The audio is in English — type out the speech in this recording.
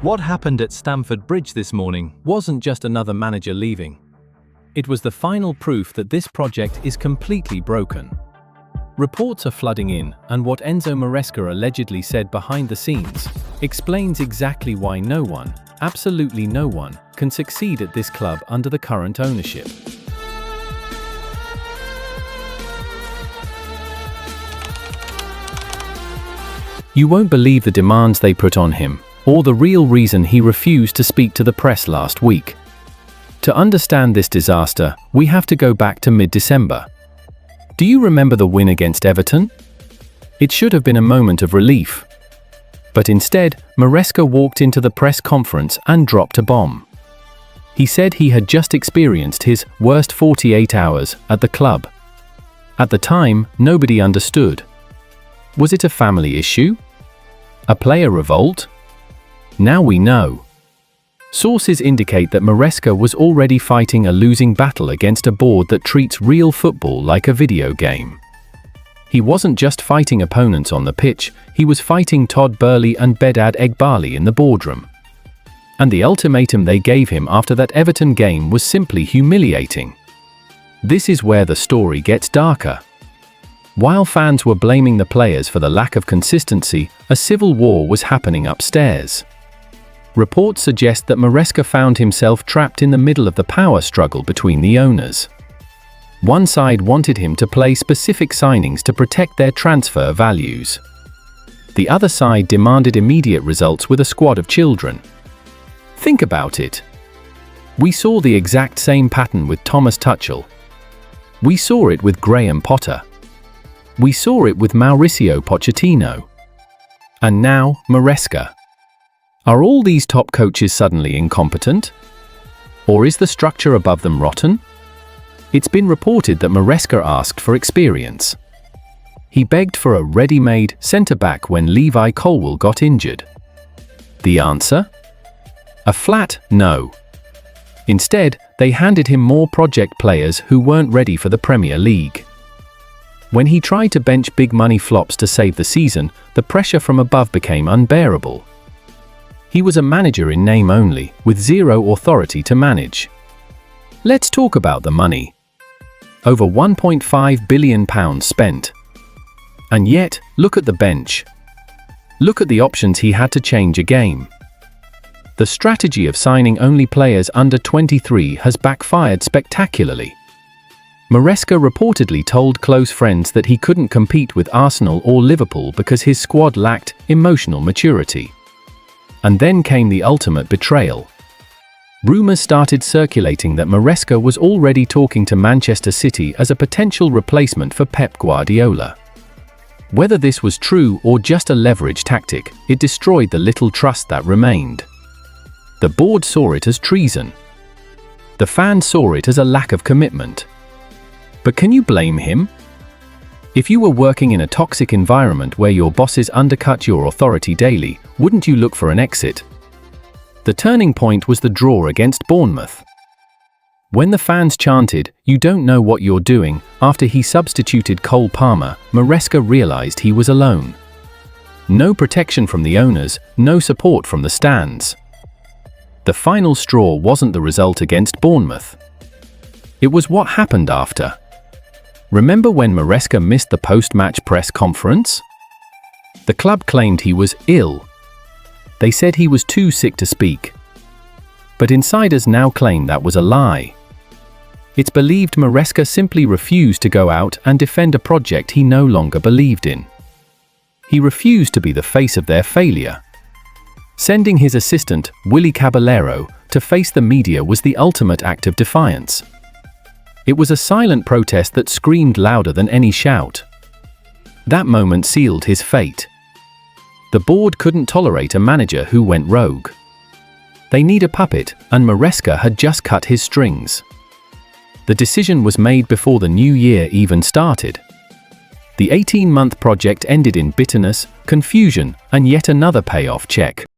What happened at Stamford Bridge this morning wasn't just another manager leaving. It was the final proof that this project is completely broken. Reports are flooding in, and what Enzo Maresca allegedly said behind the scenes explains exactly why no one, absolutely no one, can succeed at this club under the current ownership. You won't believe the demands they put on him, or the real reason he refused to speak to the press last week. To understand this disaster, we have to go back to mid-December. Do you remember the win against Everton? It should have been a moment of relief. But instead, Maresca walked into the press conference and dropped a bomb. He said he had just experienced his worst 48 hours at the club. At the time, nobody understood. Was it a family issue? A player revolt? Now we know. Sources indicate that Maresca was already fighting a losing battle against a board that treats real football like a video game. He wasn't just fighting opponents on the pitch, he was fighting Todd Boehly and Bedad Egbali in the boardroom. And the ultimatum they gave him after that Everton game was simply humiliating. This is where the story gets darker. While fans were blaming the players for the lack of consistency, a civil war was happening upstairs. Reports suggest that Maresca found himself trapped in the middle of the power struggle between the owners. One side wanted him to play specific signings to protect their transfer values. The other side demanded immediate results with a squad of children. Think about it. We saw the exact same pattern with Thomas Tuchel. We saw it with Graham Potter. We saw it with Mauricio Pochettino. And now, Maresca. Are all these top coaches suddenly incompetent? Or is the structure above them rotten? It's been reported that Maresca asked for experience. He begged for a ready-made centre-back when Levi Colwill got injured. The answer? A flat no. Instead, they handed him more project players who weren't ready for the Premier League. When he tried to bench big-money flops to save the season, the pressure from above became unbearable. He was a manager in name only, with zero authority to manage. Let's talk about the money. Over £1.5 billion spent. And yet, look at the bench. Look at the options he had to change a game. The strategy of signing only players under 23 has backfired spectacularly. Maresca reportedly told close friends that he couldn't compete with Arsenal or Liverpool because his squad lacked emotional maturity. And then came the ultimate betrayal. Rumours started circulating that Maresca was already talking to Manchester City as a potential replacement for Pep Guardiola. Whether this was true or just a leverage tactic, it destroyed the little trust that remained. The board saw it as treason. The fans saw it as a lack of commitment. But can you blame him? If you were working in a toxic environment where your bosses undercut your authority daily, wouldn't you look for an exit? The turning point was the draw against Bournemouth. When the fans chanted, "You don't know what you're doing," after he substituted Cole Palmer, Maresca realized he was alone. No protection from the owners, no support from the stands. The final straw wasn't the result against Bournemouth. It was what happened after. Remember when Maresca missed the post-match press conference? The club claimed he was ill. They said he was too sick to speak. But insiders now claim that was a lie. It's believed Maresca simply refused to go out and defend a project he no longer believed in. He refused to be the face of their failure. Sending his assistant, Willy Caballero, to face the media was the ultimate act of defiance. It was a silent protest that screamed louder than any shout. That moment sealed his fate. The board couldn't tolerate a manager who went rogue. They need a puppet, and Maresca had just cut his strings. The decision was made before the new year even started. The 18-month project ended in bitterness, confusion, and yet another payoff check.